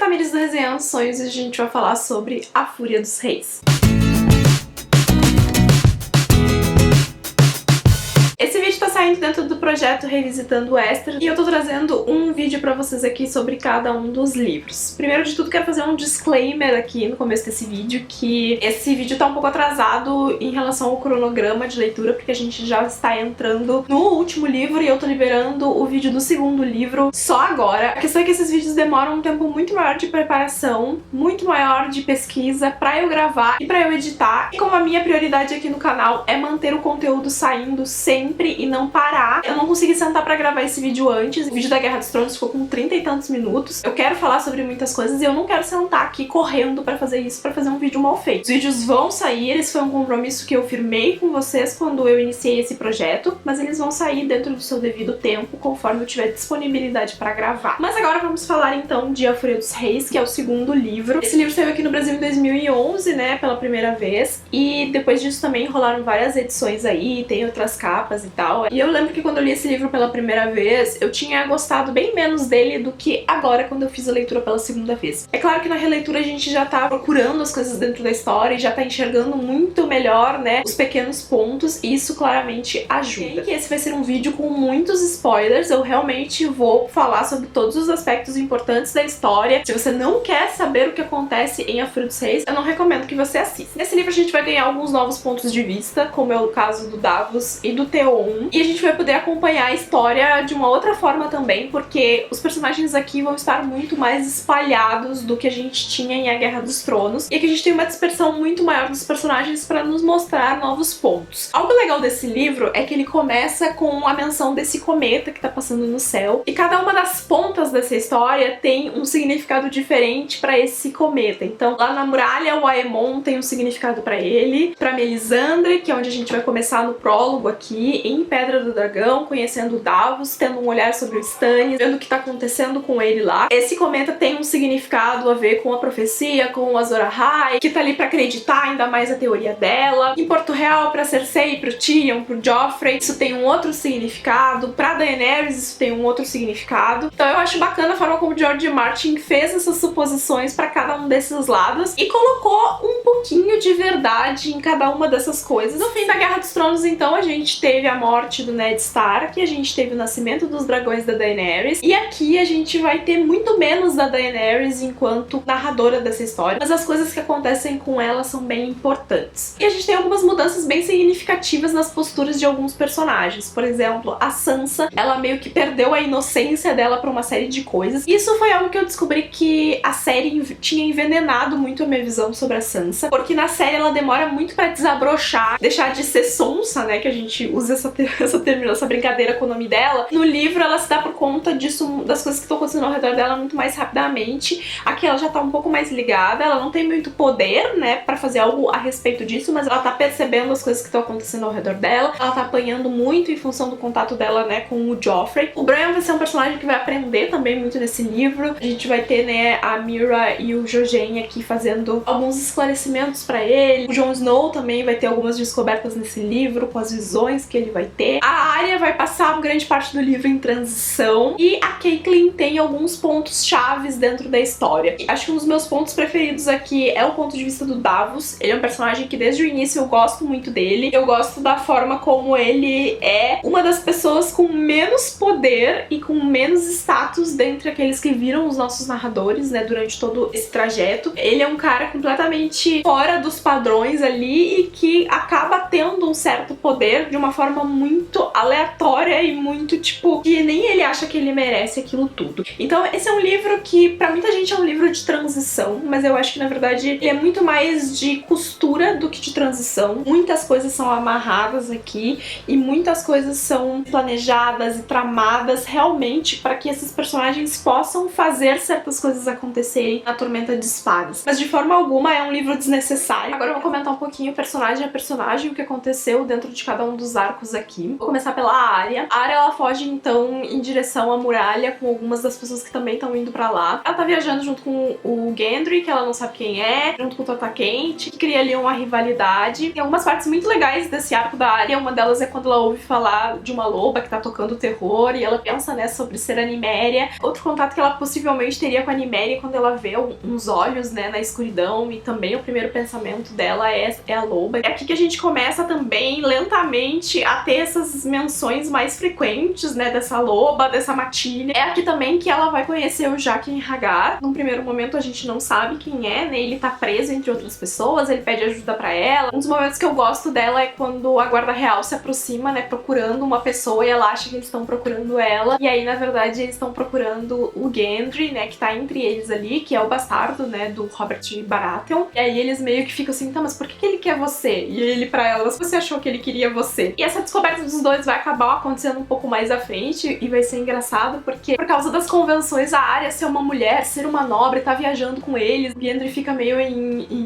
Tamires do Resenhando Sonhos e a gente vai falar sobre A Fúria dos Reis. Esse vídeo tá saindo dentro do projeto Revisitando Westeros e eu tô trazendo um vídeo pra vocês aqui sobre cada um dos livros. Primeiro de tudo, quero fazer um disclaimer aqui no começo desse vídeo, que esse vídeo tá um pouco atrasado em relação ao cronograma de leitura, porque a gente já está entrando no último livro e eu tô liberando o vídeo do segundo livro só agora. A questão é que esses vídeos demoram um tempo muito maior de preparação, muito maior de pesquisa pra eu gravar e pra eu editar. E como a minha prioridade aqui no canal é manter o conteúdo saindo sempre e não parar, eu não consegui sentar pra gravar esse vídeo antes. O vídeo da Guerra dos Tronos ficou com 30 e tantos minutos. Eu quero falar sobre muitas coisas e eu não quero sentar aqui correndo pra fazer isso, pra fazer um vídeo mal feito. Os vídeos vão sair, esse foi um compromisso que eu firmei com vocês quando eu iniciei esse projeto, mas eles vão sair dentro do seu devido tempo, conforme eu tiver disponibilidade pra gravar. Mas agora vamos falar então de A Fúria dos Reis, que é o segundo livro. Esse livro saiu aqui no Brasil em 2011, né, pela primeira vez, e depois disso também rolaram várias edições aí, tem outras capas e tal. E eu lembro que quando eu li esse livro pela primeira vez, eu tinha gostado bem menos dele do que agora quando eu fiz a leitura pela segunda vez. É claro que na releitura a gente já tá procurando as coisas dentro da história e já tá enxergando muito melhor, né, os pequenos pontos, e isso claramente ajuda. E esse vai ser um vídeo com muitos spoilers, eu realmente vou falar sobre todos os aspectos importantes da história. Se você não quer saber o que acontece em A Fúria dos Reis, eu não recomendo que você assista. Nesse livro a gente vai ganhar alguns novos pontos de vista, como é o caso do Davos e do Theon, e a gente vai poder acompanhar a história de uma outra forma também, porque os personagens aqui vão estar muito mais espalhados do que a gente tinha em A Guerra dos Tronos, e aqui a gente tem uma dispersão muito maior dos personagens para nos mostrar novos pontos. Algo legal desse livro é que ele começa com a menção desse cometa que tá passando no céu, e cada uma das pontas dessa história tem um significado diferente para esse cometa. Então, lá na muralha, o Aemon tem um significado para ele, para Melisandre, que é onde a gente vai começar no prólogo aqui, em Pedra do Dragão, conhecendo o Davos, tendo um olhar sobre o Stannis, vendo o que tá acontecendo com ele lá. Esse cometa tem um significado a ver com a profecia, com o Azor Ahai, que tá ali pra acreditar ainda mais a teoria dela. Em Porto Real, pra Cersei, pro Tyrion, pro Joffrey, isso tem um outro significado. Pra Daenerys, isso tem um outro significado. Então eu acho bacana a forma como George Martin fez essas suposições pra cada um desses lados e colocou um pouquinho de verdade em cada uma dessas coisas. No fim da Guerra dos Tronos, então, a gente teve a morte do Ned Stark, a gente teve o nascimento dos dragões da Daenerys, e aqui a gente vai ter muito menos da Daenerys enquanto narradora dessa história, mas as coisas que acontecem com ela são bem importantes. E a gente tem algumas mudanças bem significativas nas posturas de alguns personagens. Por exemplo, a Sansa, ela meio que perdeu a inocência dela pra uma série de coisas. Isso foi algo que eu descobri que a série tinha envenenado muito a minha visão sobre a Sansa, porque na série ela demora muito pra desabrochar, deixar de ser sonsa, né, que a gente usa essa brincadeira com o nome dela. No livro ela se dá por conta disso, das coisas que estão acontecendo ao redor dela muito mais rapidamente. Aqui ela já tá um pouco mais ligada, ela não tem muito poder, né, pra fazer algo a respeito disso, mas ela tá percebendo as coisas que estão acontecendo ao redor dela, ela tá apanhando muito em função do contato dela, né, com o Joffrey. O Bran vai ser um personagem que vai aprender também muito nesse livro. A gente vai ter, né, a Mira e o Jojen aqui fazendo alguns esclarecimentos pra ele. O Jon Snow também vai ter algumas descobertas nesse livro, com as visões que ele vai ter. A Arya vai passar uma grande parte do livro em transição, e a Catelyn tem alguns pontos chaves dentro da história. E acho que um dos meus pontos preferidos aqui é o ponto de vista do Davos. Ele é um personagem que desde o início eu gosto muito dele. Eu gosto da forma como ele é uma das pessoas com menos poder e com menos status dentre aqueles que viram os nossos narradores, né, durante todo esse trajeto. Ele é um cara completamente fora dos padrões ali e que acaba tendo um certo poder de uma forma muito aleatória e muito, tipo, que nem ele acha que ele merece aquilo tudo. Então esse é um livro que pra muita gente é um livro de transição, mas eu acho que na verdade ele é muito mais de costura do que de transição. Muitas coisas são amarradas aqui e muitas coisas são planejadas e tramadas realmente para que esses personagens possam fazer certas coisas acontecerem na Tormenta de Espadas. Mas de forma alguma é um livro desnecessário. Agora eu vou comentar um pouquinho personagem a personagem, o que aconteceu dentro de cada um dos arcos aqui. Vou começar pela Arya. A Arya, ela foge então em direção à muralha com algumas das pessoas que também estão indo pra lá. Ela tá viajando junto com o Gendry, que ela não sabe quem é, junto com o Tota Quente, que cria ali uma rivalidade. Tem algumas partes muito legais desse arco da Arya. Uma delas é quando ela ouve falar de uma loba que tá tocando terror e ela pensa, né, sobre ser a Nymeria. Outro contato que ela possivelmente teria com a Nymeria quando ela vê uns olhos, né, na escuridão, e também o primeiro pensamento dela é a loba. É aqui que a gente começa também, lentamente, a ter essas menções mais frequentes, né, dessa loba, dessa matilha. É aqui também que ela vai conhecer o Jaqen H'ghar. Num primeiro momento a gente não sabe quem é, né, ele tá preso entre outras pessoas, ele pede ajuda pra ela. Um dos momentos que eu gosto dela é quando a guarda real se aproxima, né, procurando uma pessoa e ela acha que eles estão procurando ela. E aí, na verdade, eles estão procurando o Gendry, né, que tá entre eles ali, que é o bastardo, né, do Robert Baratheon. E aí eles meio que ficam assim, tá, mas por que ele quer você? E ele pra ela, você achou que ele queria você? E essa descoberta dos dois vai acabar acontecendo um pouco mais à frente e vai ser engraçado porque, por causa das convenções, a Arya ser uma mulher, ser uma nobre, tá viajando com eles, o Gendry fica meio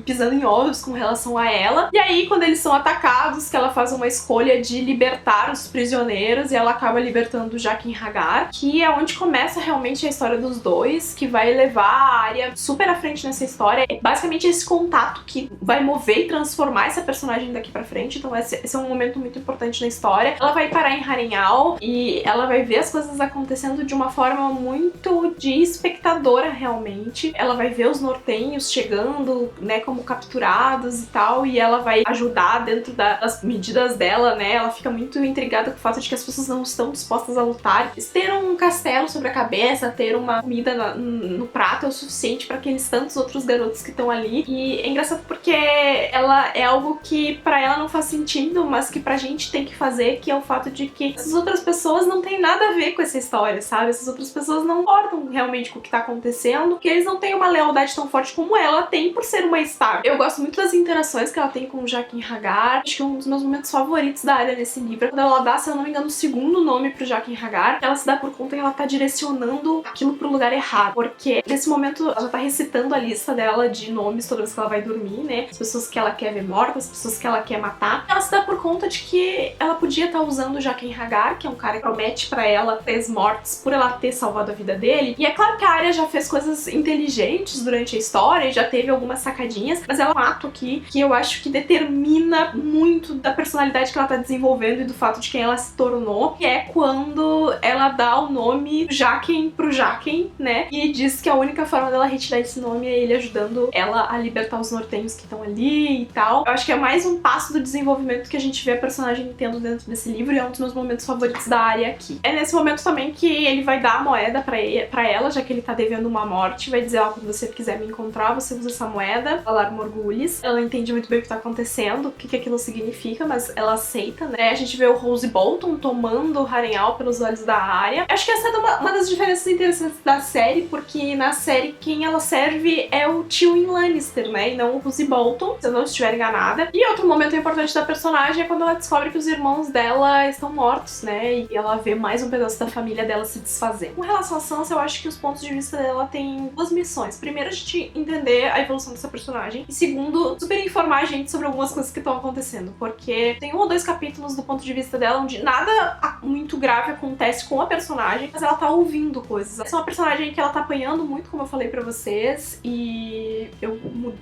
pisando em ovos com relação a ela. E aí, quando eles são atacados, que ela faz uma escolha de libertar os prisioneiros e ela acaba libertando o Jaqen H'ghar, que é onde começa realmente a história dos dois, que vai levar a Arya super à frente nessa história. É basicamente esse contato que vai mover e transformar essa personagem daqui pra frente. Então esse é um momento muito importante na história. Ela vai parar em Harrenhal e ela vai ver as coisas acontecendo de uma forma muito de espectadora, realmente. Ela vai ver os nortenhos chegando, né, como capturados e tal, e ela vai ajudar dentro das medidas dela, né? Ela fica muito intrigada com o fato de que as pessoas não estão dispostas a lutar. Ter um castelo sobre a cabeça, ter uma comida no prato é o suficiente para aqueles tantos outros garotos que estão ali. E é engraçado porque ela é algo que pra ela não faz sentido, mas que pra gente tem que fazer, que é o fato de que essas outras pessoas não têm nada a ver com essa história, sabe? Essas outras pessoas não importam realmente com o que tá acontecendo, que eles não têm uma lealdade tão forte como ela tem por ser uma Stark. Eu gosto muito das interações que ela tem com o Jaqen H'ghar. Acho que um dos meus momentos favoritos da Arya nesse livro é quando ela dá, se eu não me engano, o segundo nome pro Jaqen H'ghar, ela se dá por conta que ela tá direcionando aquilo pro lugar errado, porque nesse momento ela já tá recitando a lista dela de nomes toda vez que ela vai dormir, né? As pessoas que ela quer ver mortas, as pessoas que ela quer matar. Ela se dá por conta de que ela podia estar usando o Jaqen H'ghar, que é um cara que promete pra ela 3 mortes por ela ter salvado a vida dele. E é claro que a Arya já fez coisas inteligentes durante a história e já teve algumas sacadinhas, mas ela é um ato aqui que eu acho que determina muito da personalidade que ela tá desenvolvendo e do fato de quem ela se tornou, que é quando ela dá o nome Jaqen pro Jaqen, né? E diz que a única forma dela retirar esse nome é ele ajudando ela a libertar os nortenhos que estão ali e tal. Eu acho que é mais um passo do desenvolvimento que a gente vê a personagem tendo dentro desse livro e é um dos meus momentos favoritos da Arya aqui. É nesse momento também que ele vai dar a moeda pra ela, já que ele tá devendo uma morte, vai dizer, ó, quando você quiser me encontrar, você usa essa moeda, Valar Morghulis. Ela não entende muito bem o que tá acontecendo, o que aquilo significa, mas ela aceita, né? A gente vê o Rose Bolton tomando Harrenhal pelos olhos da Arya. Acho que essa é uma das diferenças interessantes da série, porque na série quem ela serve é o Tywin Lannister, né? E não o Rose Bolton, se eu não estiver enganada. E outro momento importante da personagem é quando ela descobre que os irmãos dela estão mortos, né? E ela vê mais um pedaço da família dela se desfazer. Com relação a Sansa, eu acho que os pontos de vista dela têm duas missões. Primeiro, a gente entender a evolução dessa personagem. E segundo, super informar a gente sobre algumas coisas que estão acontecendo. Porque tem 1 ou 2 capítulos do ponto de vista dela onde nada muito grave acontece com a personagem, mas ela tá ouvindo coisas. Essa é uma personagem que ela tá apanhando muito, como eu falei pra vocês, e eu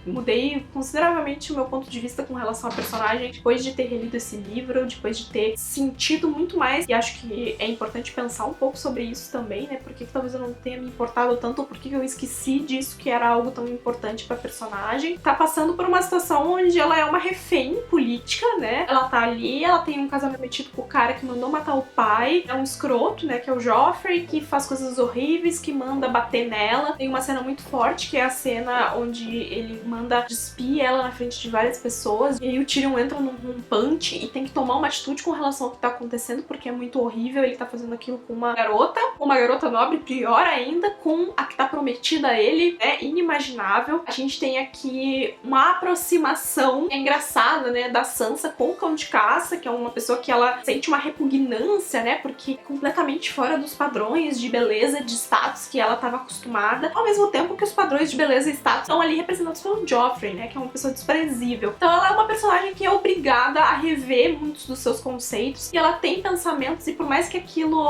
mudei consideravelmente o meu ponto de vista com relação à personagem depois de ter relido esse livro, depois de ter sentido muito mais, e acho que é importante pensar um pouco sobre isso também, né? Por que talvez eu não tenha me importado tanto, ou por que eu esqueci disso que era algo tão importante pra personagem. Tá passando por uma situação onde ela é uma refém política, né? Ela tá ali, ela tem um casamento metido com o cara que mandou matar o pai, é um escroto, né? Que é o Joffrey, que faz coisas horríveis, que manda bater nela. Tem uma cena muito forte, que é a cena onde ele manda despir ela na frente de várias pessoas, e aí o Tyrion entra num punch e tem que tomar uma atitude com relação ao que tá acontecendo, porque é muito horrível. Ele tá fazendo aquilo com uma garota nobre, pior ainda, com a que tá prometida a ele, é inimaginável. A gente tem aqui uma aproximação engraçada, né, da Sansa com o Cão de Caça, que é uma pessoa que ela sente uma repugnância, né, porque é completamente fora dos padrões de beleza, de status que ela estava acostumada, ao mesmo tempo que os padrões de beleza e status estão ali representados pelo Joffrey, né, que é uma pessoa desprezível. Então ela é uma personagem que é obrigada a rever muitos dos seus conceitos pensamentos, e ela tem pensamentos, e por mais que aquilo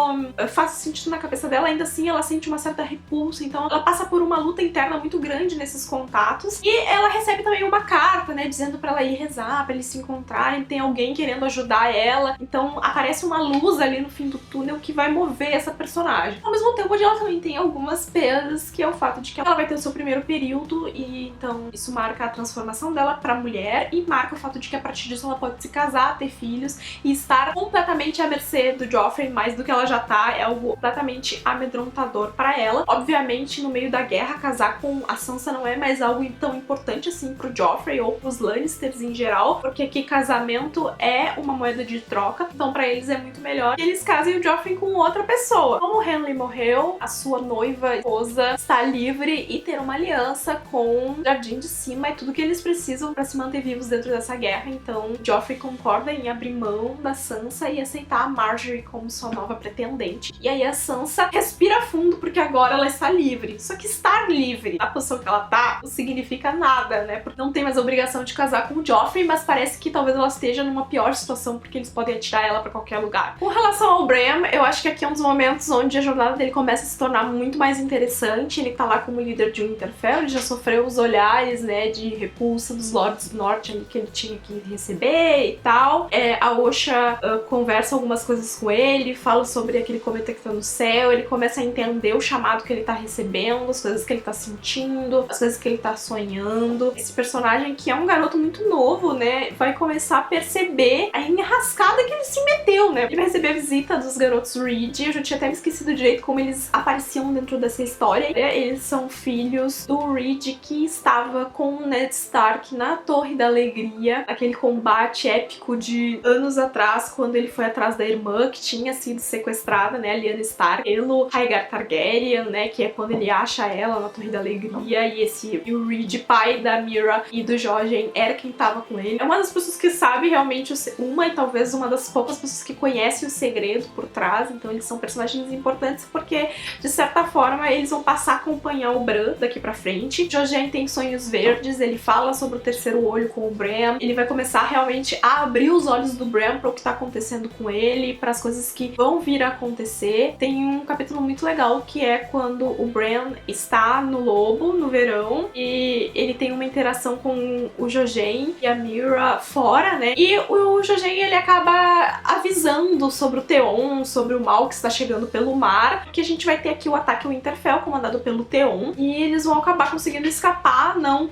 faça sentido na cabeça dela, ainda assim ela sente uma certa repulsa, então ela passa por uma luta interna muito grande nesses contatos, e ela recebe também uma carta, né, dizendo pra ela ir rezar, pra eles se encontrarem, tem alguém querendo ajudar ela, então aparece uma luz ali no fim do túnel que vai mover essa personagem. Ao mesmo tempo, ela também tem algumas perdas, que é o fato de que ela vai ter o seu primeiro período, e então isso marca a transformação dela pra mulher, e marca o fato de que a partir disso ela pode se casar, ter filhos, e estar completamente à mercê do Joffrey, mais do que ela já tá, é algo completamente amedrontador pra ela. Obviamente, no meio da guerra, casar com a Sansa não é mais algo tão importante assim pro Joffrey ou pros Lannisters em geral, porque aqui casamento é uma moeda de troca, então pra eles é muito melhor que eles casem o Joffrey com outra pessoa. Como o Henry morreu, a sua noiva esposa está livre e ter uma aliança com o Jardim de Cima é tudo que eles precisam pra se manter vivos dentro dessa guerra, então Joffrey concorda em abrir mão da Sansa e aceitar a Margaery como sua nova pretendente. E aí a Sansa respira fundo porque agora ela está livre. Só que estar livre na posição que ela tá não significa nada, né? Porque não tem mais a obrigação de casar com o Joffrey, mas parece que talvez ela esteja numa pior situação porque eles podem atirar ela pra qualquer lugar. Com relação ao Bran, eu acho que aqui é um dos momentos onde a jornada dele começa a se tornar muito mais interessante. Ele tá lá como líder de Winterfell, ele já sofreu os olhares, né, de repulsa dos Lords do Norte ali que ele tinha que receber e tal. A Osha conversa algumas coisas com ele, fala sobre aquele cometa que tá no céu, ele começa a entender o chamado que ele tá recebendo, as coisas que ele tá sentindo, as coisas que ele tá sonhando. Esse personagem, que é um garoto muito novo, né, vai começar a perceber a enrascada que ele se meteu, né? Ele vai receber a visita dos garotos Reed, eu já tinha até me esquecido direito como eles apareciam dentro dessa história. Eles são filhos do Reed que estava com o Ned Stark na Torre da Alegria, aquele combate épico de anos atrás, quando ele foi atrás da irmã que tinha sido sequestrada, né, a Lyanna Stark, pelo Rhaegar Targaryen, né, que é quando ele acha ela na Torre da Alegria, e o Reed, pai da Meera e do Jojen, era quem tava com ele. É uma das pessoas que sabe realmente e talvez uma das poucas pessoas que conhece o segredo por trás, então eles são personagens importantes porque, de certa forma, eles vão passar a acompanhar o Bran daqui pra frente. Jojen tem sonhos verdes, ele fala sobre o terceiro olho com o Bran, ele vai começar realmente a abrir os olhos do Bran para o que tá acontecendo com ele, para as coisas que vão vir a acontecer. Tem um capítulo muito legal que é quando o Bran está no lobo, no verão, e ele tem uma interação com o Jojen e a Meera fora, né? E o Jojen, ele acaba avisando sobre o Theon, sobre o mal que está chegando pelo mar, que a gente vai ter aqui o ataque ao Winterfell, comandado pelo Theon, e eles vão acabar conseguindo escapar, não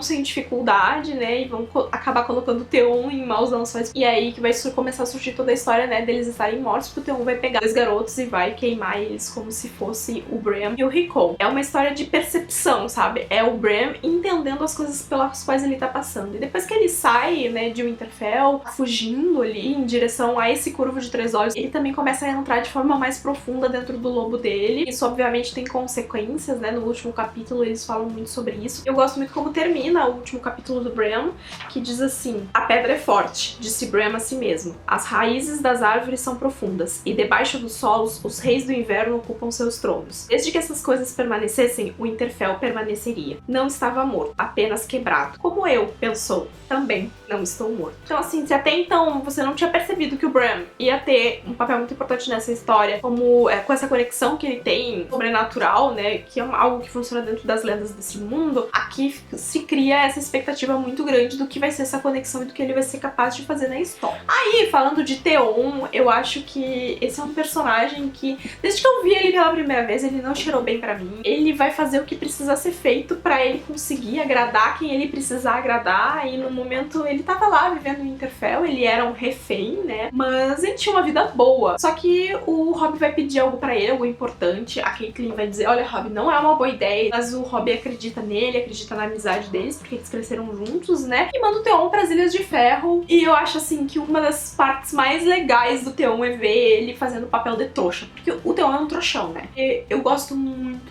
sem dificuldade, né? E vão acabar colocando o Theon em maus lençóis. E aí que vai começar a surgir toda a história, né, deles estarem mortos, porque o Theon vai pegar dois garotos e vai queimar eles como se fosse o Bran e o Rickon. É uma história de percepção, sabe? É o Bran entendendo as coisas pelas quais ele tá passando. E depois que ele sai, né, de Winterfell, fugindo ali em direção a esse Curvo de Três Olhos, ele também começa a entrar de forma mais profunda dentro do lobo dele. Isso obviamente tem consequências, né? No último capítulo eles falam muito sobre isso. Eu gosto muito como termina o último capítulo do Bran, que diz assim: a pedra é forte, disse Bran a si mesmo. As raízes das árvores são profundas, e debaixo dos solos os reis do inverno ocupam seus tronos. Desde que essas coisas permanecessem, o Winterfell permaneceria. Não estava morto, apenas quebrado. Como eu, pensou, também não estou morto. Então assim, se até então você não tinha percebido que o Bran ia ter um papel muito importante nessa história, como com essa conexão que ele tem sobrenatural, né, que é algo que funciona dentro das lendas desse mundo, aqui se cria essa expectativa muito grande do que vai ser essa conexão e do que ele vai ser capaz de fazer na história. Aí, falando de Theon, eu acho que esse é um personagem que, desde que eu vi ele pela primeira vez, ele não cheirou bem pra mim. Ele vai fazer o que precisa ser feito pra ele conseguir agradar quem ele precisar agradar, e no momento ele tava lá vivendo em Winterfell, ele era um refém, né, mas ele tinha uma vida boa. Só que o Robb vai pedir algo pra ele, algo importante, a Catelyn vai dizer: olha, Robb, não é uma boa ideia, mas o Robb acredita nele, acredita na amizade deles, porque eles cresceram juntos, né, e manda o Theon pras Ilhas de Ferro. E eu acho assim que uma das partes mais legais do Theon é ver ele fazendo o papel de trouxa, porque o Theon é um trouxão, né. E eu gosto muito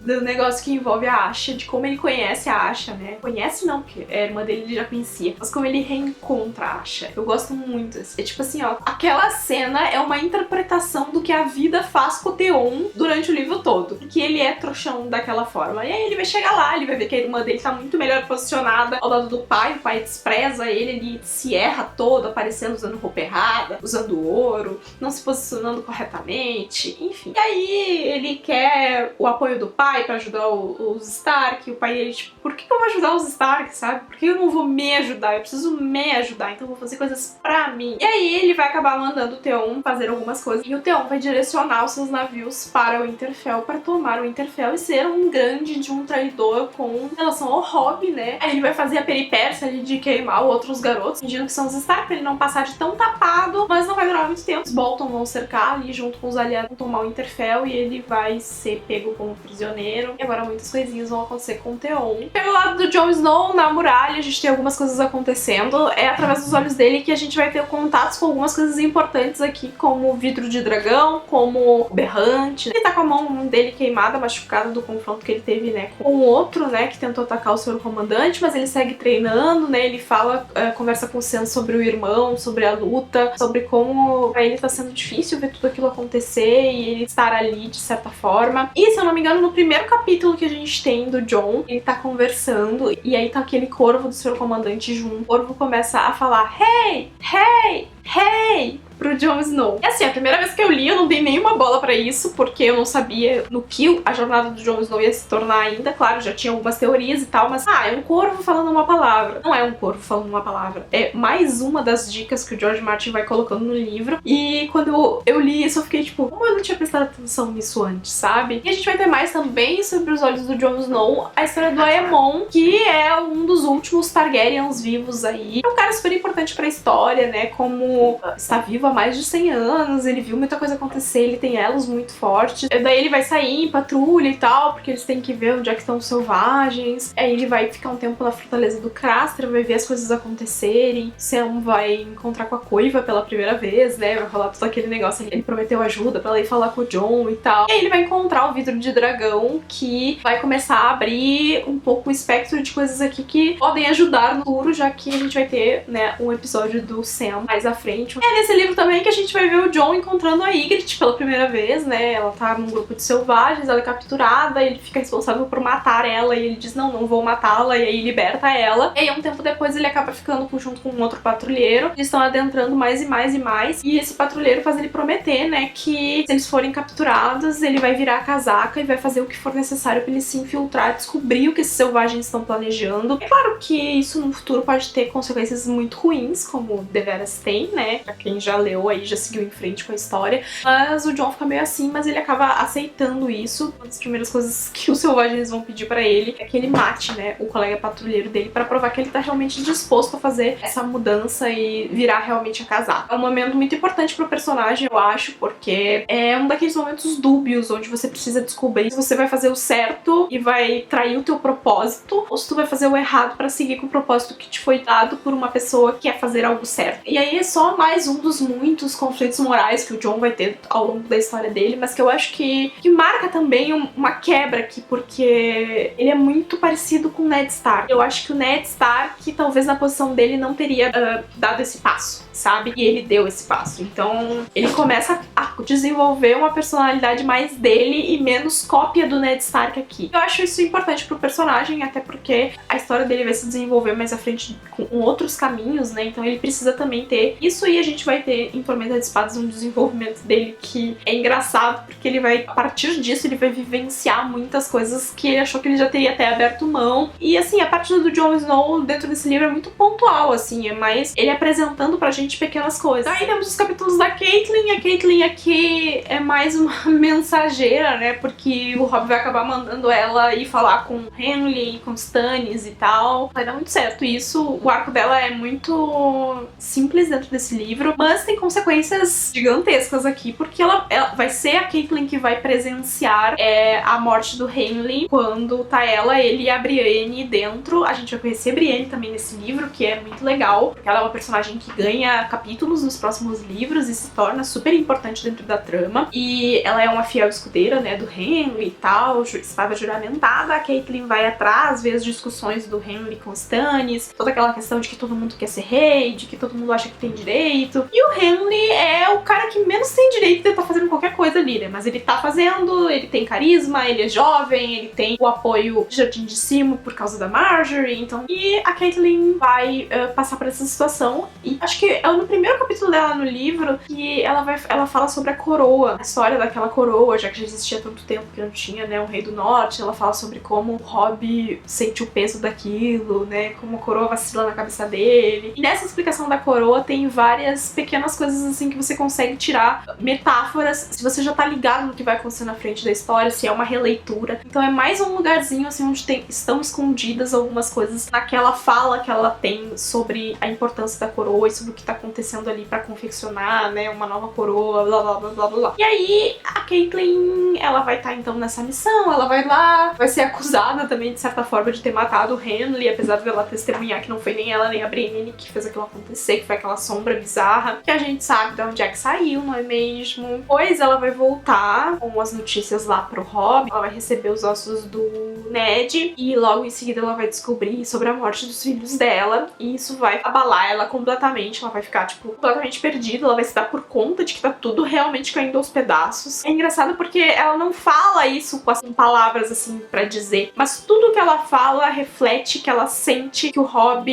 do negócio que envolve a Asha, de como ele conhece a Asha, né. Conhece não, porque a irmã dele ele já conhecia, mas como ele reencontra a Asha. Eu gosto muito. É tipo assim, ó, aquela cena é uma interpretação do que a vida faz com o Theon durante o livro todo, que ele é trouxão daquela forma. E aí ele vai chegar lá, ele vai ver que a irmã dele tá muito melhor posicionada ao lado do pai, o pai despreza ele se erra todo todo aparecendo usando roupa errada, usando ouro, não se posicionando corretamente, enfim. E aí ele quer o apoio do pai pra ajudar os Stark, e o pai dele, tipo, por que eu vou ajudar os Stark, sabe? Por que eu não vou me ajudar? Eu preciso me ajudar, então eu vou fazer coisas pra mim. E aí ele vai acabar mandando o Theon fazer algumas coisas, e o Theon vai direcionar os seus navios para o Winterfell, para tomar o Winterfell e ser um grande de um traidor com relação ao Robb, né? Aí ele vai fazer a peripécia ali de queimar outros garotos, fingindo que são os Stark, pra ele não passar de tão tapado, mas não vai durar muito tempo. Os Bolton vão cercar ali junto com os aliados, vão tomar o Winterfell e ele vai ser pego como prisioneiro. E agora muitas coisinhas vão acontecer com o Theon. Pelo lado do Jon Snow, na muralha, a gente tem algumas coisas acontecendo. É através dos olhos dele que a gente vai ter contatos com algumas coisas importantes aqui, como o vidro de dragão, como o berrante. Ele tá com a mão dele queimada, machucada do confronto que ele teve, né, com o outro, né, que tentou atacar o seu comandante, mas ele segue treinando, né, ele fala, conversa com o Sam sobre o irmão, sobre a luta, sobre como pra ele tá sendo difícil ver tudo aquilo acontecer e ele estar ali de certa forma. E se eu não me engano, no primeiro capítulo que a gente tem do Jon, ele tá conversando e aí tá aquele corvo do seu comandante junto. O corvo começa a falar: hey, hey, hey, pro Jon Snow. E assim, a primeira vez que eu li, eu não dei nenhuma bola pra isso, porque eu não sabia no que a jornada do Jon Snow ia se tornar ainda. Claro, já tinha algumas teorias e tal, mas é um corvo falando uma palavra. Não é um corvo falando uma palavra. É mais uma das dicas que o George Martin vai colocando no livro. E quando eu li isso, eu fiquei tipo, como eu não tinha prestado atenção nisso antes, sabe? E a gente vai ter mais também sobre os olhos do Jon Snow, a história do Aemon, que é um dos últimos Targaryens vivos aí. É um cara super importante pra história, né? Como está vivo há mais de 100 anos, ele viu muita coisa acontecer, ele tem elos muito fortes. Daí ele vai sair em patrulha e tal, porque eles têm que ver onde é que estão os selvagens. Aí ele vai ficar um tempo na fortaleza do Craster, vai ver as coisas acontecerem. Sam vai encontrar com a Coiva pela primeira vez, né? Vai falar todo aquele negócio. Ele prometeu ajuda pra ela ir falar com o Jon e tal. E aí ele vai encontrar o vidro de dragão, que vai começar a abrir um pouco o espectro de coisas aqui que podem ajudar no futuro, já que a gente vai ter, né, um episódio do Sam mais à frente. É nesse livro também que a gente vai ver o Jon encontrando a Ygritte pela primeira vez, né? Ela tá num grupo de selvagens, ela é capturada, ele fica responsável por matar ela e ele diz, não, não vou matá-la, e aí liberta ela. E aí um tempo depois ele acaba ficando junto com um outro patrulheiro. Eles estão adentrando mais e mais e mais, e esse patrulheiro faz ele prometer, né, que se eles forem capturados, ele vai virar a casaca e vai fazer o que for necessário pra ele se infiltrar, descobrir o que esses selvagens estão planejando. É claro que isso no futuro pode ter consequências muito ruins, como deveras tem, né? Pra quem já leu aí, já seguiu em frente com a história. Mas o Jon fica meio assim, mas ele acaba aceitando isso. Uma das primeiras coisas que os selvagens vão pedir pra ele é que ele mate, né, o colega patrulheiro dele pra provar que ele tá realmente disposto a fazer essa mudança e virar realmente a casar. É um momento muito importante pro personagem, eu acho, porque é um daqueles momentos dúbios onde você precisa descobrir se você vai fazer o certo e vai trair o teu propósito, ou se tu vai fazer o errado pra seguir com o propósito que te foi dado por uma pessoa que quer fazer algo certo. E aí é só mais um dos muitos conflitos morais que o Jon vai ter ao longo da história dele, mas que eu acho que marca também uma quebra aqui, porque ele é muito parecido com o Ned Stark. Eu acho que o Ned Stark, talvez na posição dele, não teria dado esse passo, sabe? E ele deu esse passo. Então ele começa a desenvolver uma personalidade mais dele e menos cópia do Ned Stark aqui. Eu acho isso importante pro personagem, até porque a história dele vai se desenvolver mais à frente com outros caminhos, né? Então ele precisa também ter isso, e a gente vai ter em Tormenta de Espadas um desenvolvimento dele que é engraçado, porque ele vai, a partir disso, ele vai vivenciar muitas coisas que ele achou que ele já teria até aberto mão. E assim, a parte do Jon Snow dentro desse livro é muito pontual, assim, é mais ele apresentando pra gente pequenas coisas. Aí temos os capítulos da Catelyn. A Catelyn aqui é mais uma mensageira, né? Porque o Robb vai acabar mandando ela ir falar com o Henry, com os Stannis e tal. Vai dar muito certo isso. O arco dela é muito simples dentro desse livro, mas tem consequências gigantescas aqui, porque ela vai ser a Catelyn que vai presenciar a morte do Henry quando tá ela, ele e a Brienne dentro. A gente vai conhecer a Brienne também nesse livro, que é muito legal, porque ela é uma personagem que ganha capítulos nos próximos livros e se torna super importante dentro da trama. E ela é uma fiel escudeira, né, do Henry e tal, espada juramentada. A Catelyn vai atrás, vê as discussões do Henry com os Stannis, toda aquela questão de que todo mundo quer ser rei, de que todo mundo acha que tem direito. E o Henley é o cara que menos tem direito de estar fazendo qualquer coisa ali, né? Mas ele tá fazendo, ele tem carisma, ele é jovem, ele tem o apoio de Jardim de Cima por causa da Marjorie, então... E a Caitlyn vai passar por essa situação, e acho que é no primeiro capítulo dela no livro que ela fala sobre a coroa, a história daquela coroa, já que já existia há tanto tempo que não tinha, né, um rei do norte. Ela fala sobre como o Robb sente o peso daquilo, né, como a coroa vacila na cabeça dele. E nessa explicação da coroa tem várias pequenas coisas assim que você consegue tirar metáforas, se você já tá ligado no que vai acontecer na frente da história, se é uma releitura. Então é mais um lugarzinho assim onde estão escondidas algumas coisas naquela fala que ela tem sobre a importância da coroa e sobre o que tá acontecendo ali pra confeccionar, né, uma nova coroa, blá blá blá blá blá. E aí a Caitlyn, ela vai estar então nessa missão, ela vai lá, vai ser acusada também de certa forma de ter matado o Henley, apesar dela testemunhar que não foi nem ela nem a Brienne que fez aquilo acontecer, que foi aquela sombra bizarra, que a gente sabe de onde é que saiu, não é mesmo? Pois ela vai voltar com as notícias lá pro Robb, ela vai receber os ossos do Ned e logo em seguida ela vai descobrir sobre a morte dos filhos dela, e isso vai abalar ela completamente, ela vai ficar tipo completamente perdida, ela vai se dar por conta de que tá tudo realmente caindo aos pedaços. É engraçado porque ela não fala isso com palavras assim pra dizer, mas tudo que ela fala reflete que ela sente que o Robb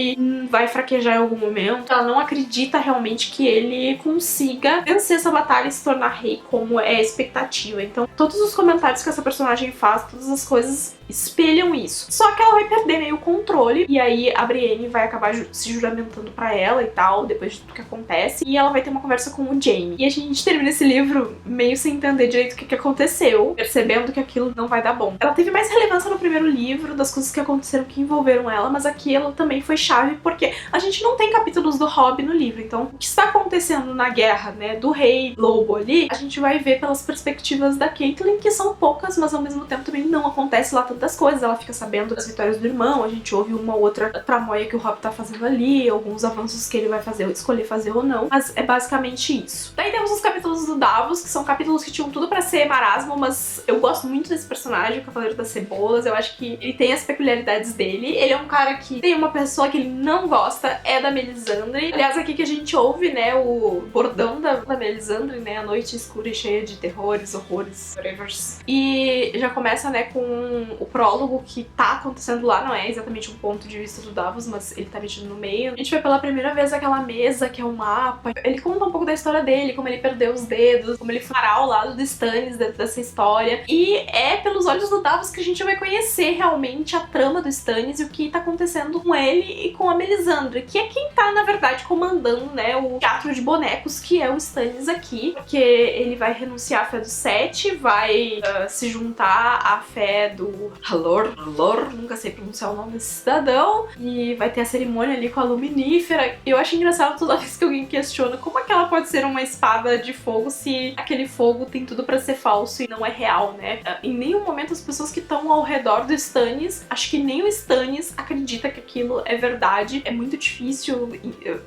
vai fraquejar em algum momento. Ela não acredita realmente que ele consiga vencer essa batalha e se tornar rei como é a expectativa. Então todos os comentários que essa personagem faz, todas as coisas espelham isso. Só que ela vai perder meio o controle, e aí a Brienne vai acabar se juramentando pra ela e tal, depois de tudo que acontece, e ela vai ter uma conversa com o Jaime. E a gente termina esse livro meio sem entender direito o que aconteceu, percebendo que aquilo não vai dar bom. Ela teve mais relevância no primeiro livro, das coisas que aconteceram que envolveram ela, mas aqui ela também foi chave, porque a gente não tem capítulos do Robb no livro, então o que está acontecendo na guerra, né, do rei lobo ali, a gente vai ver pelas perspectivas da Caitlyn, que são poucas, mas ao mesmo tempo também não acontece lá tantas coisas. Ela fica sabendo das vitórias do irmão, a gente ouve uma outra tramóia que o Robb tá fazendo ali, alguns avanços que ele vai fazer, escolher fazer ou não, mas é basicamente isso. Daí temos os capítulos do Davos, que são capítulos que tinham tudo pra ser marasmo, mas eu gosto muito desse personagem, o Cavaleiro das Cebolas. Eu acho que ele tem as peculiaridades dele. Ele é um cara que tem uma pessoa que ele não gosta, é da Melisandre. Aliás, aqui que a gente ouve, né, o bordão da Melisandre, né, a noite escura e cheia de terrores, horrores, whatever. E já começa, né, com o prólogo que tá acontecendo lá, não é exatamente um ponto de vista do Davos, mas ele tá metido no meio. A gente vê pela primeira vez aquela mesa que é um mapa. Ele conta um pouco da história dele, como ele perdeu os dedos, como ele fará ao lado do Stannis dentro dessa história. E é pelos olhos do Davos que a gente vai conhecer realmente a trama do Stannis e o que tá acontecendo com ele e com a Melisandre, que é quem tá, na verdade, comandando, né, o teatro de bonecos, que é o Stannis aqui, porque ele vai renunciar à fé do Sete, vai se juntar à fé do Halor, nunca sei pronunciar o nome desse cidadão, e vai ter a cerimônia ali com a Luminífera. Eu acho engraçado toda vez que alguém questiona como é que ela pode ser uma espada de fogo se aquele fogo tem tudo pra ser falso e não é real, né? Em nenhum momento as pessoas que estão ao redor do Stannis, acho que nem o Stannis acredita que aquilo é verdade. É muito difícil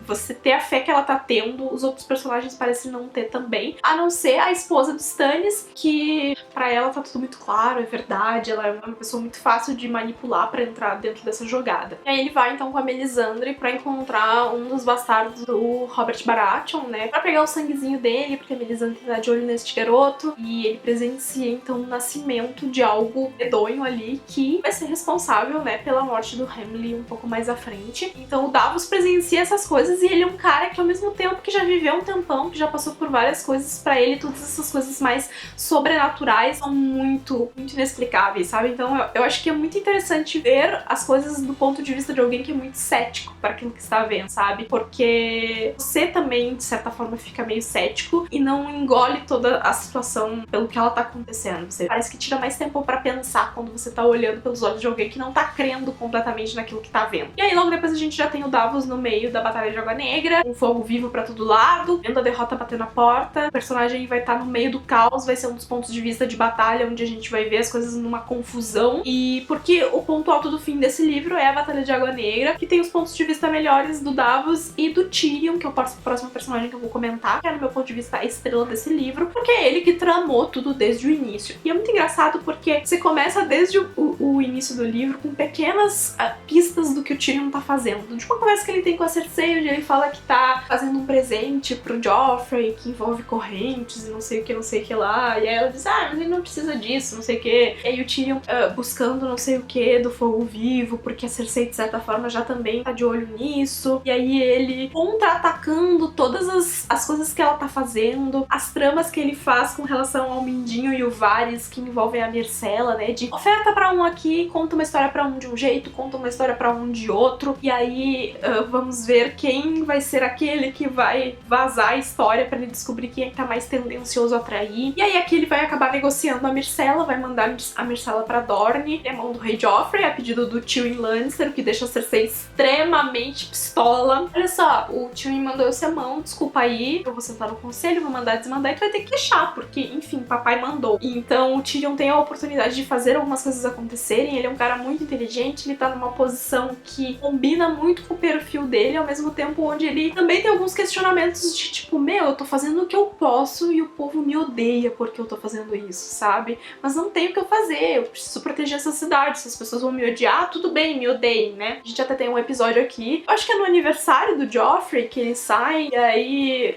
você ter a fé que ela tá tendo, os outros personagens parecem não ter também, a não ser a esposa do Stannis, que pra ela tá tudo muito claro, é verdade, ela é uma pessoa muito fácil de manipular pra entrar dentro dessa jogada. E aí ele vai então com a Melisandre pra encontrar um dos bastardos do Robert Baratheon, né, pra pegar o sanguezinho dele, porque a Melisandre tá de olho neste garoto, e ele presencia então o nascimento de algo medonho ali que vai ser responsável, né, pela morte do Henley um pouco mais à frente. Então o Davos presencia essas coisas e ele é um cara que ao mesmo tempo que já viveu um tempão, que já passou por várias coisas, pra ele todas essas coisas mais sobrenaturais são muito inexplicáveis, sabe? Então eu acho que é muito interessante ver as coisas do ponto de vista de alguém que é muito cético para aquilo que está vendo, sabe? Porque você também, de certa forma, fica meio cético e não engole toda a situação pelo que ela tá acontecendo. Você parece que tira mais tempo pra pensar quando você tá olhando pelos olhos de alguém que não tá crendo completamente naquilo que tá vendo. E aí logo depois a gente já tem o Davos no meio da Batalha de Água Negra, um fogo vivo pra todo lado, vendo a derrota bater na porta. O personagem vai estar no meio do caos, vai ser um dos pontos de vista de batalha onde a gente vai ver as coisas numa confusão. E porque o ponto alto do fim desse livro é a Batalha de Água Negra, que tem os pontos de vista melhores do Davos e do Tyrion, que é o próximo personagem que eu vou comentar, que é, no meu ponto de vista, a estrela desse livro, porque é ele que tramou tudo desde o início. E é muito engraçado porque você começa desde o início do livro com pequenas pistas do que o Tyrion tá fazendo. De uma conversa que ele tem com a Cersei, onde ele fala que tá fazendo um presente pro Joffrey que envolve correntes e não sei o que lá. E aí ela diz, ah, mas ele não precisa disso, não sei o que. E aí o Tyrion buscando não sei o que do fogo vivo, porque a Cersei, de certa forma, já também tá de olho nisso. E aí ele contra-atacando todas as coisas que ela tá fazendo, as tramas que ele faz com relação ao Mindinho e o Varys, que envolvem a Myrcella, né? De oferta pra um aqui, conta uma história pra um de um jeito, conta uma história pra um de outro. E aí vamos ver quem vai ser aquele que vai vazar a história pra ele descobrir quem é que tá mais tendencioso a trair. E aí aqui ele vai acabar negociando a Myrcella, vai mandar a Myrcella pra Dorne, é mão do rei Joffrey, a pedido do Tyrion Lannister, o que deixa a Cersei extremamente pistola. Olha só, o Tyrion mandou eu ser mão, desculpa aí, eu vou sentar no conselho, vou mandar desmandar e tu vai ter que deixar, porque, enfim, papai mandou. Então o Tyrion tem a oportunidade de fazer algumas coisas acontecerem, ele é um cara muito inteligente, ele tá numa posição que combina muito com o perfil dele, ao mesmo tempo onde ele também tem alguns questionamentos de tipo, meu, eu tô fazendo o que eu posso e o povo me odeia porque eu tô fazendo isso, sabe? Mas não tem o que eu fazer, eu preciso proteger essa cidade, se as pessoas vão me odiar, tudo bem, me odeiem, né? A gente até tem um episódio aqui, eu acho que é no aniversário do Joffrey que ele sai e aí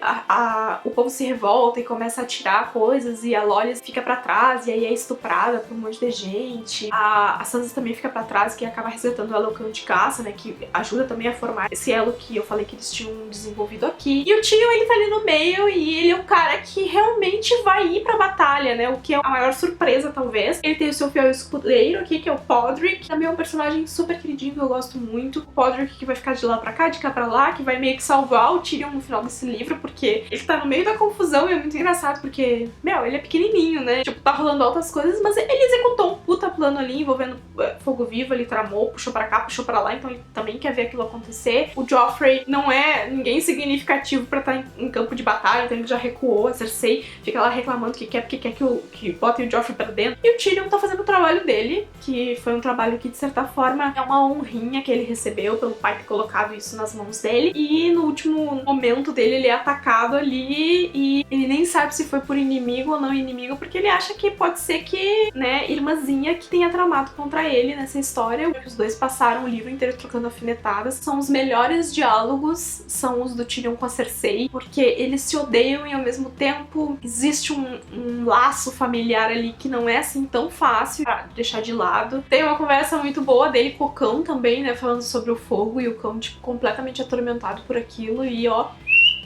o povo se revolta e começa a atirar coisas e a Lollys fica pra trás e aí é estuprada por um monte de gente. A Sansa também fica pra trás, que acaba resetando ela o cão de caça, né, que ajuda também a formar esse elo que eu falei que eles tinham desenvolvido aqui. E o Tyrion, ele tá ali no meio e ele é um cara que realmente vai ir pra batalha, né, o que é a maior surpresa, talvez. Ele tem o seu fiel escudeiro aqui, que é o Podrick, também é um personagem super queridinho que eu gosto muito. O Podrick que vai ficar de lá pra cá, de cá pra lá, que vai meio que salvar o Tyrion no final desse livro, porque ele tá no meio da confusão e é muito engraçado, porque, meu, ele é pequenininho, né, tipo, tá rolando altas coisas, mas ele executou um puta plano ali envolvendo fogo vivo, ele tramou, puxou pra cá, puxou pra lá, então ele também quer ver aquilo acontecer. O Joffrey não é ninguém significativo pra estar em campo de batalha, então ele já recuou. A Cersei fica lá reclamando que quer, porque quer que botem o Joffrey pra dentro. E o Tyrion tá fazendo o trabalho dele, que foi um trabalho que, de certa forma, é uma honrinha que ele recebeu pelo pai ter colocado isso nas mãos dele. E no último momento dele, ele é atacado ali e ele nem sabe se foi por inimigo ou não inimigo, porque ele acha que pode ser que, né, irmãzinha que tenha tramado contra ele nessa história. Os dois passaram o livro inteiro trocando alfinetadas. São os melhores diálogos, são os do Tyrion com a Cersei, porque eles se odeiam e ao mesmo tempo existe um laço familiar ali que não é assim tão fácil pra deixar de lado. Tem uma conversa muito boa dele com o cão também, né, falando sobre o fogo e o cão, tipo, completamente atormentado por aquilo e ó...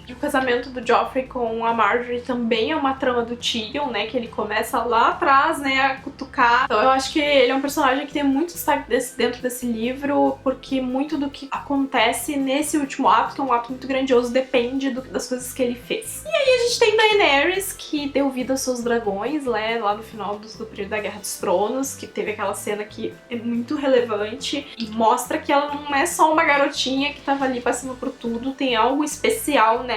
E o casamento do Joffrey com a Marjorie também é uma trama do Tyrion, né? Que ele começa lá atrás, né? A cutucar. Então eu acho que ele é um personagem que tem muito destaque dentro desse livro, porque muito do que acontece nesse último ato, que é um ato muito grandioso, depende das coisas que ele fez. E aí a gente tem Daenerys, que deu vida aos seus dragões, né? Lá no final do período da Guerra dos Tronos, que teve aquela cena que é muito relevante e mostra que ela não é só uma garotinha que tava ali passando por tudo, tem algo especial nela.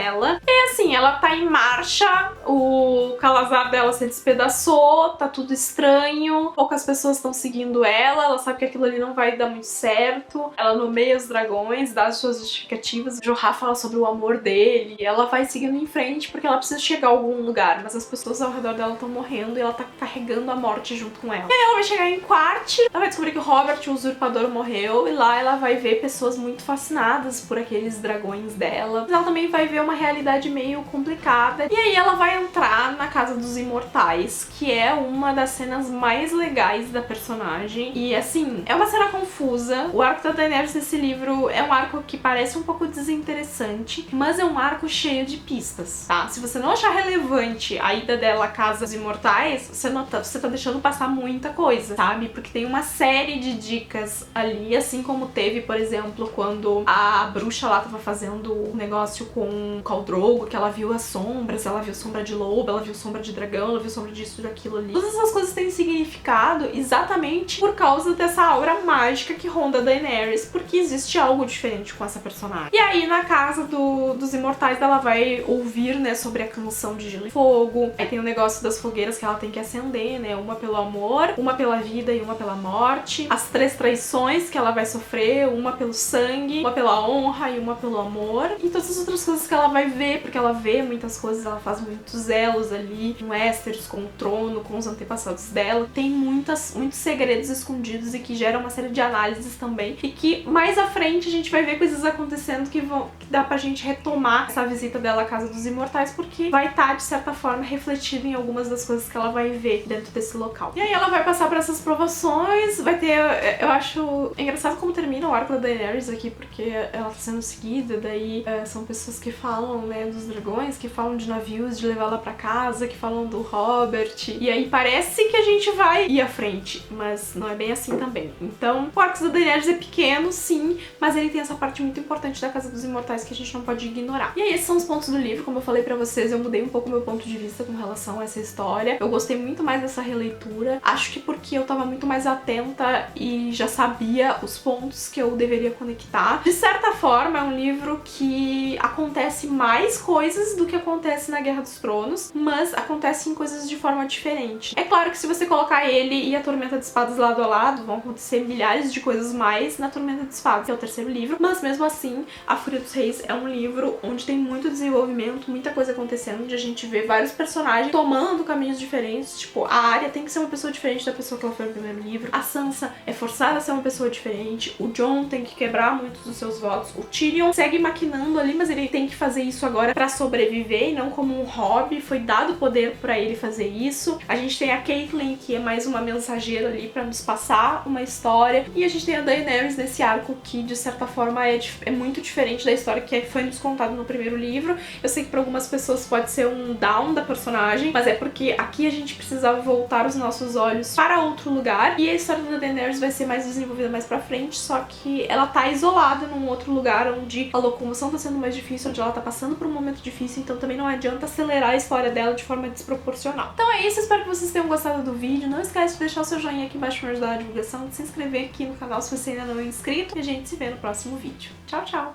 E assim, ela tá em marcha, o Calazar dela se despedaçou, tá tudo estranho, poucas pessoas estão seguindo ela sabe que aquilo ali não vai dar muito certo, ela nomeia os dragões, dá as suas justificativas, o Jorah fala sobre o amor dele, e ela vai seguindo em frente porque ela precisa chegar a algum lugar, mas as pessoas ao redor dela estão morrendo e ela tá carregando a morte junto com ela. E aí ela vai chegar em Quart, ela vai descobrir que o Robert, o usurpador, morreu, e lá ela vai ver pessoas muito fascinadas por aqueles dragões dela, mas ela também vai ver uma realidade meio complicada. E aí ela vai entrar na Casa dos Imortais, que é uma das cenas mais legais da personagem. E assim, é uma cena confusa. O arco da Daenerys nesse livro é um arco que parece um pouco desinteressante, mas é um arco cheio de pistas, tá? Se você não achar relevante a ida dela à Casa dos Imortais, você tá deixando passar muita coisa, sabe? Porque tem uma série de dicas ali, assim como teve, por exemplo, quando a bruxa lá tava fazendo um negócio com Khal Drogo, que ela viu as sombras, ela viu sombra de lobo, ela viu sombra de dragão, ela viu sombra disso, daquilo ali. Todas essas coisas têm significado exatamente por causa dessa aura mágica que ronda a Daenerys, porque existe algo diferente com essa personagem. E aí, na Casa dos Imortais, ela vai ouvir, né, sobre a canção de Gelo e Fogo. Aí tem o negócio das fogueiras que ela tem que acender, né, uma pelo amor, uma pela vida e uma pela morte. As 3 traições que ela vai sofrer, uma pelo sangue, uma pela honra e uma pelo amor. E todas as outras coisas que ela ela vai ver, porque ela vê muitas coisas, ela faz muitos elos ali com Westeros, com o trono, com os antepassados dela. Tem muitos segredos escondidos e que geram uma série de análises também, e que mais à frente a gente vai ver coisas acontecendo que dá pra gente retomar essa visita dela à Casa dos Imortais, porque vai estar, de certa forma, refletido em algumas das coisas que ela vai ver dentro desse local. E aí ela vai passar por essas provações, vai ter... Eu acho engraçado como termina o arco da Daenerys aqui, porque ela tá sendo seguida, daí são pessoas que falam, né, dos dragões, que falam de navios, de levar ela pra casa, que falam do Robert, e aí parece que a gente vai ir à frente, mas não é bem assim também. Então, o arco da Daenerys é pequeno, sim, mas ele tem essa parte muito importante da Casa dos Imortais que a gente não pode ignorar. E aí, esses são os pontos do livro. Como eu falei pra vocês, eu mudei um pouco meu ponto de vista com relação a essa história. Eu gostei muito mais dessa releitura. Acho que porque eu tava muito mais atenta e já sabia os pontos que eu deveria conectar. De certa forma, é um livro que acontece mais coisas do que acontece na Guerra dos Tronos, mas acontecem coisas de forma diferente. É claro que se você colocar ele e a Tormenta de Espadas lado a lado, vão acontecer milhares de coisas mais na Tormenta de Espadas, que é o terceiro livro, mas mesmo assim, A Fúria dos Reis é um livro onde tem muito desenvolvimento, muita coisa acontecendo, onde a gente vê vários personagens tomando caminhos diferentes. Tipo, a Arya tem que ser uma pessoa diferente da pessoa que ela foi no primeiro livro, a Sansa é forçada a ser uma pessoa diferente, o Jon tem que quebrar muitos dos seus votos, o Tyrion segue maquinando ali, mas ele tem que fazer isso agora pra sobreviver e não como um hobby, foi dado poder pra ele fazer isso. A gente tem a Catelyn, que é mais uma mensageira ali pra nos passar uma história, e a gente tem a Daenerys nesse arco que, de certa forma, é muito diferente da história que foi nos contado no primeiro livro. Eu sei que para algumas pessoas pode ser um down da personagem, mas é porque aqui a gente precisava voltar os nossos olhos para outro lugar, e a história da Daenerys vai ser mais desenvolvida mais pra frente, só que ela tá isolada num outro lugar onde a locomoção tá sendo mais difícil, onde ela tá passando por um momento difícil, então também não adianta acelerar a história dela de forma desproporcional. Então é isso, espero que vocês tenham gostado do vídeo. Não esquece de deixar o seu joinha aqui embaixo para ajudar a divulgação, de se inscrever aqui no canal se você ainda não é inscrito, e a gente se vê no próximo vídeo. Tchau, tchau!